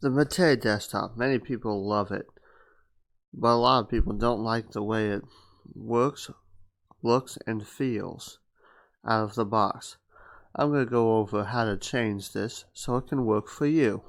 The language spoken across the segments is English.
The Mate desktop, many people love it, but a lot of people don't like the way it works, looks, and feels out of the box. I'm going to go over how to change this so it can work for you.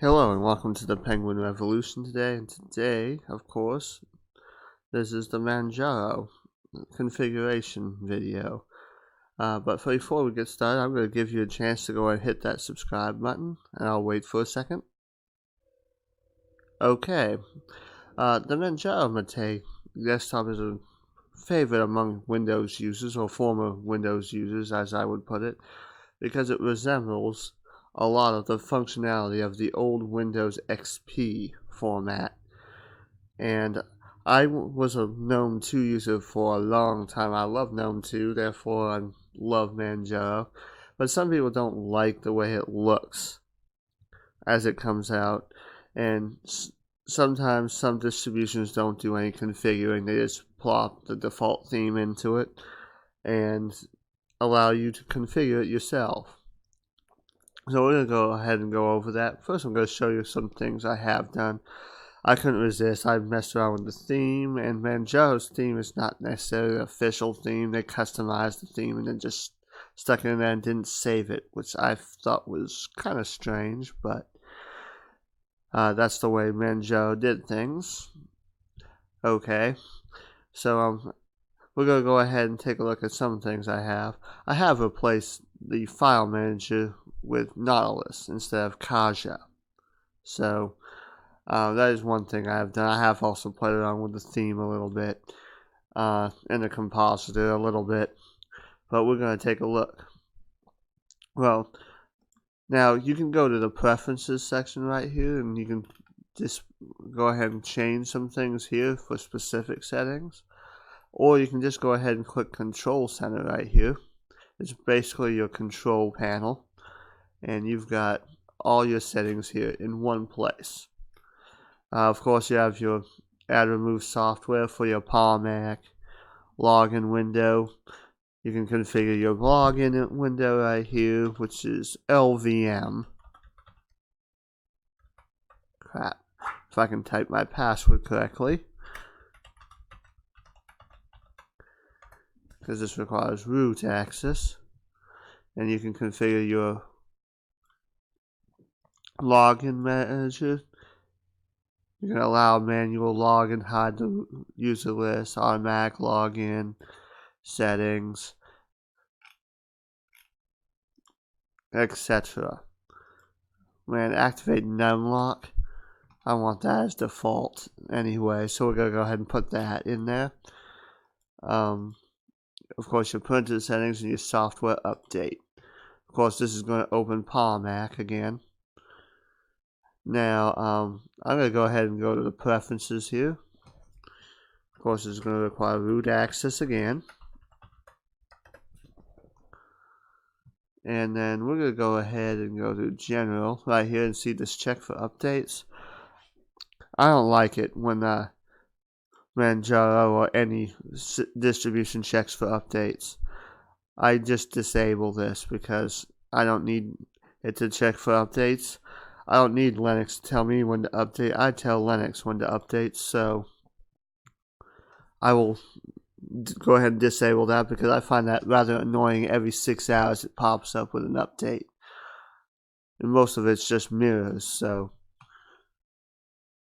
Hello and welcome to the Penguin Revolution today, and today, of course, this is the Manjaro configuration video. But before we get started, I'm going to give you a chance to go and hit that subscribe button, and I'll wait for a second. Okay, the Manjaro Mate desktop is a favorite among Windows users, or former Windows users as I would put it, because it resembles a lot of the functionality of the old Windows XP format. And I was a GNOME 2 user for a long time. I love GNOME 2, therefore I love Manjaro. But some people don't like the way it looks as it comes out, and sometimes some distributions don't do any configuring. They just plop the default theme into it and allow you to configure it yourself. So we're going to go ahead and go over that. First, I'm going to show you some things I have done. I couldn't resist. I messed around with the theme, and Manjaro's theme is not necessarily the official theme. They customized the theme and then just stuck it in there and didn't save it, which I thought was kind of strange, but that's the way Manjaro did things. Okay, so we're going to go ahead and take a look at some things I have. I have replaced the file manager with Nautilus instead of Kaja. So that is one thing I have done. I have also played around with the theme a little bit and the compositor a little bit, but we're going to take a look. Well, now you can go to the preferences section right here, and you can just go ahead and change some things here for specific settings, or you can just go ahead and click Control Center right here. It's basically your control panel, and you've got all your settings here in one place. Of course, you have your add remove software for your Palm Mac login window. You can configure your login window right here, which is LVM. Crap. If I can type my password correctly, because this requires root access. And you can configure your login manager. You can allow manual login, hide the user list, automatic login, settings, etc. Man, activate numlock. I want that as default anyway, so we're going to go ahead and put that in there. Of course, your printer settings and your software update. Of course, this is going to open Palm Mac again. Now, I'm going to go ahead and go to the preferences here. Of course, it's going to require root access again. And then we're going to go ahead and go to General right here and see this check for updates. I don't like it when Manjaro or any distribution checks for updates. I just disable this because I don't need it to check for updates. I don't need Linux to tell me when to update. I tell Linux when to update, so I will go ahead and disable that because I find that rather annoying. Every 6 hours it pops up with an update, and most of it's just mirrors. So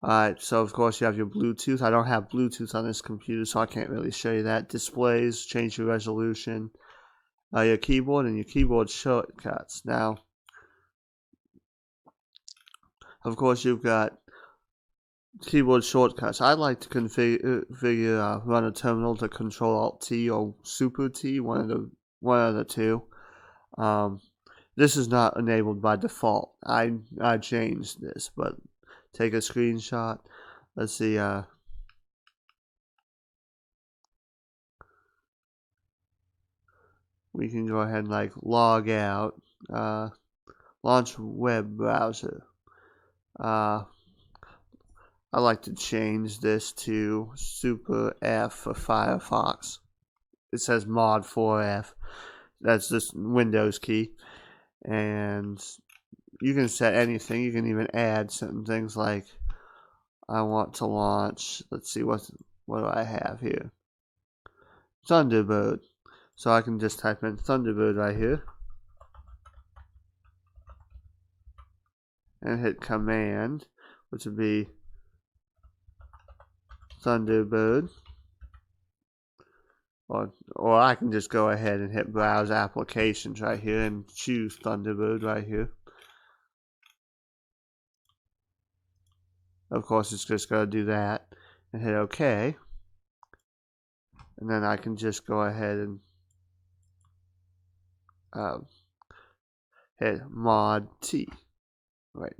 alright, so of course you have your Bluetooth. I don't have Bluetooth on this computer, so I can't really show you that. Displays, change your resolution, your keyboard, and your keyboard shortcuts. Now, of course, you've got keyboard shortcuts. I like to configure run a terminal to Control Alt T or Super T, one of the two. This is not enabled by default. I changed this, but take a screenshot. Let's see. we can go ahead and like log out, launch web browser. I like to change this to Super F for Firefox. It says mod 4F. That's this Windows key. And you can set anything. You can even add certain things like I want to launch, let's see, what do I have here? Thunderbird. So I can just type in Thunderbird right here and hit command, which would be Thunderbird. Or I can just go ahead and hit browse applications right here and choose Thunderbird right here. Of course, it's just going to do that and hit OK. And then I can just go ahead and hit mod T. Right.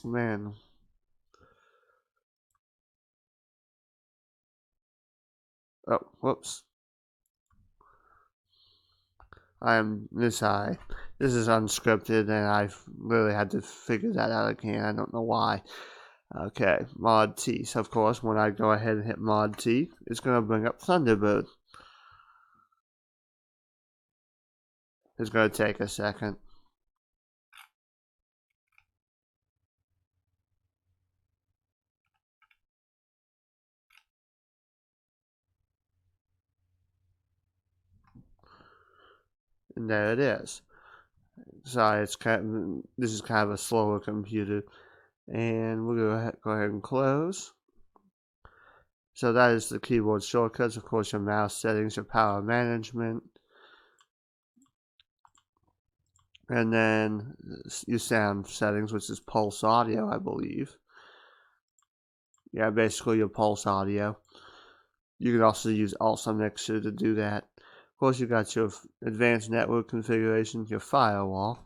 Man. Oh, whoops. I am this high. This is unscripted, and I've really had to figure that out again. I don't know why. Okay, mod T. So, of course, when I go ahead and hit mod T, it's going to bring up Thunderbird. It's going to take a second. And there it is. Sorry, this is kind of a slower computer. And we'll go ahead and close. So that is the keyboard shortcuts. Of course, your mouse settings, your power management. And then your sound settings, which is pulse audio, I believe. Yeah, basically your pulse audio. You can also use Alsa Mixer to do that. Of course, you got your advanced network configuration, your firewall.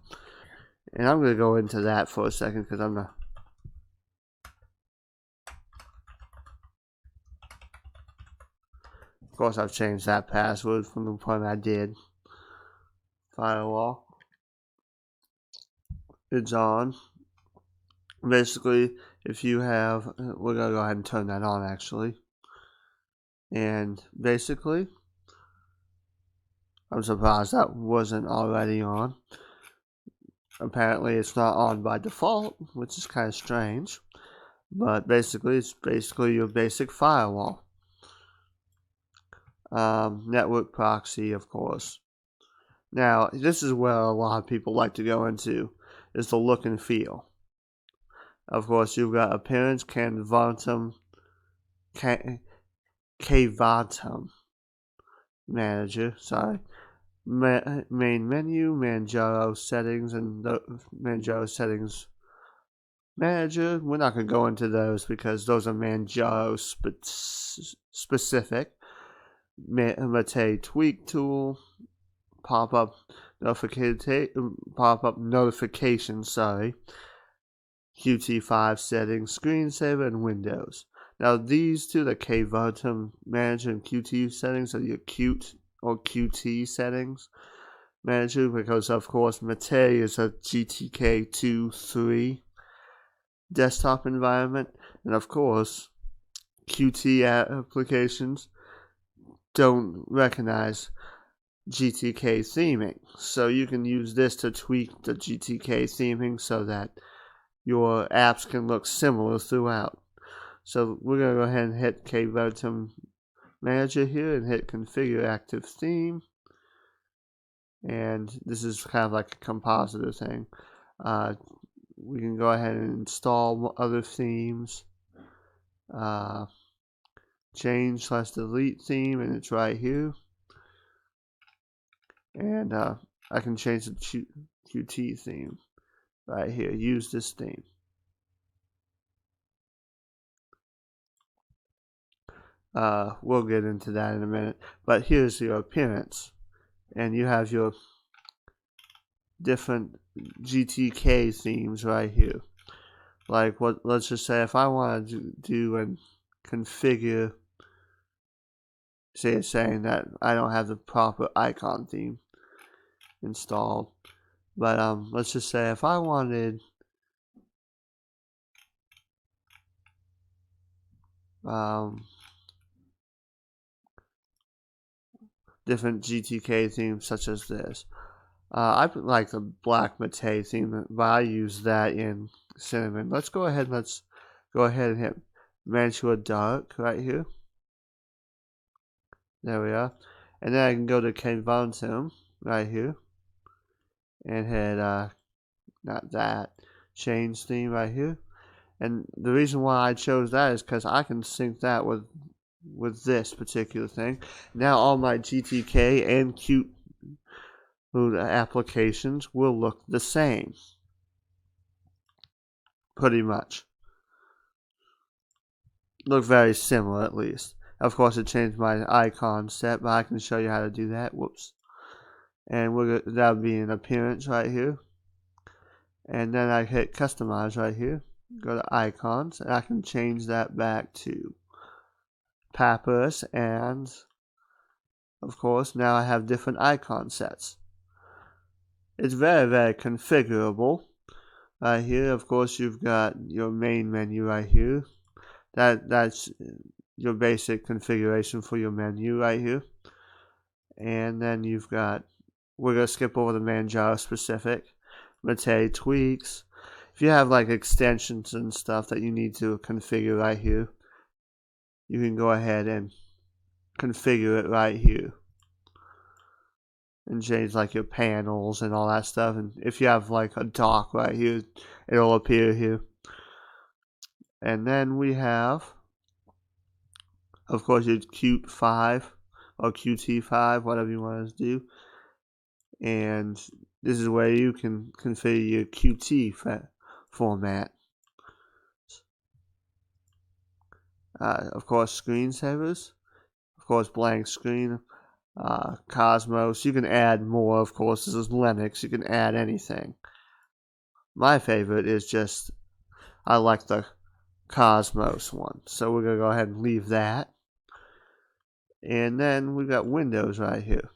And I'm going to go into that for a second because I'm not. Of course, I've changed that password from the point I did. Firewall. It's on. Basically, if you have, we're going to go ahead and turn that on actually. And basically, I'm surprised that wasn't already on. Apparently, it's not on by default, which is kind of strange. But basically, it's basically your basic firewall. Network proxy, of course. Now, this is where a lot of people like to go into, is the look and feel. Of course, you've got appearance, canvatum, kvatum manager, sorry. Main menu, Manjaro settings, and the Manjaro settings manager. We're not going to go into those because those are Manjaro specific. Mate tweak tool, pop-up notification, sorry. Qt5 settings, screensaver, and Windows. Now these two, the kvatum manager and Qt settings, are your Qt or Qt settings manager, because of course Mate is a GTK 2.3 desktop environment, and of course Qt applications don't recognize GTK theming, so you can use this to tweak the GTK theming so that your apps can look similar throughout. So we're going to go ahead and hit kvatum manager here and hit configure active theme, and this is kind of like a compositor thing. We can go ahead and install other themes, change/delete theme, and it's right here. And I can change the Qt theme right here. Use this theme. We'll get into that in a minute. But here's your appearance. And you have your different GTK themes right here. Like let's just say if I want to do and configure, say it's saying that I don't have the proper icon theme installed. But let's just say if I wanted different GTK themes such as this. I like the black mate theme, but I use that in Cinnamon. Let's go ahead and hit Mantua Dark right here. There we are. And then I can go to Conventum right here and hit not that, change theme right here. And the reason why I chose that is because I can sync that with this particular thing. Now all my GTK and Qt applications will look the same. Pretty much. Look very similar at least. Of course it changed my icon set, but I can show you how to do that. Whoops. And that would be an appearance right here. And then I hit customize right here. Go to icons, and I can change that back to Papyrus, and of course now I have different icon sets. It's very, very configurable. Right here, of course, you've got your main menu right here. That's your basic configuration for your menu right here. And then you've got, we're going to skip over the Manjaro specific, Mate tweaks. If you have like extensions and stuff that you need to configure right here, you can go ahead and configure it right here. And change like your panels and all that stuff. And if you have like a dock right here, it'll appear here. And then we have, of course, your Qt 5 or Qt5, whatever you want to do. And this is where you can configure your Qt format. Of course, screensavers. Of course, blank screen. Cosmos. You can add more, of course. This is Linux. You can add anything. My favorite is just, I like the Cosmos one. So we're going to go ahead and leave that. And then we've got Windows right here.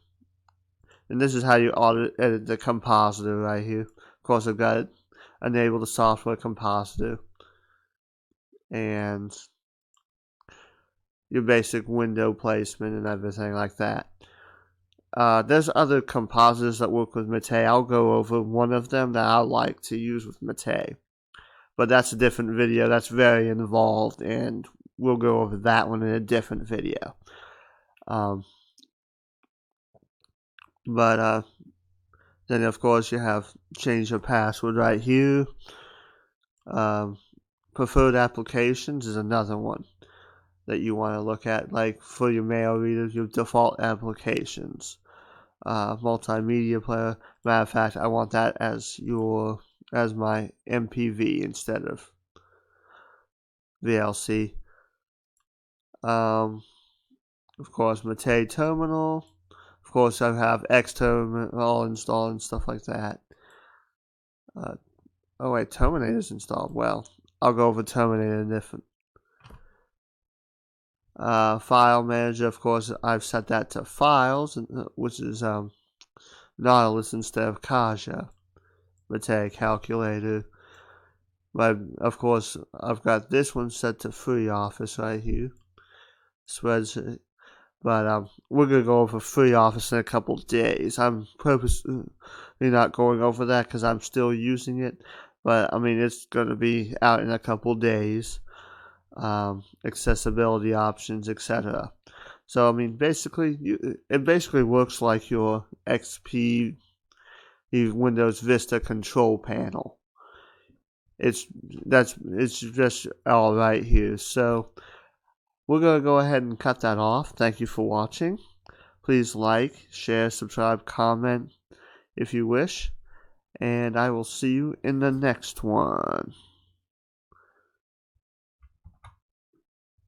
And this is how you edit the compositor right here. Of course, I've got it enable the software compositor. And your basic window placement and everything like that. There's other compositors that work with Mate. I'll go over one of them that I like to use with Mate. But that's a different video. That's very involved, and we'll go over that one in a different video. Then, of course, you have change your password right here. Preferred applications is another one that you want to look at, like for your mail readers, your default applications. Multimedia player. Matter of fact, I want that as my MPV instead of VLC. Of course, Mate terminal. Of course, I have Xterminal installed and stuff like that. Oh wait, Terminator's installed. Well, I'll go over Terminator in different. File manager, of course, I've set that to files, which is Nautilus instead of Kaja. Mate calculator. But of course, I've got this one set to FreeOffice right here. Spreadsheet. But we're gonna go over FreeOffice in a couple days. I'm purposely not going over that because I'm still using it. But I mean, it's gonna be out in a couple days. Accessibility options, etc. So I mean, basically, it basically works like your XP Windows Vista control panel. It's just all right here. So we're gonna go ahead and cut that off. Thank you for watching. Please like, share, subscribe, comment if you wish, and I will see you in the next one.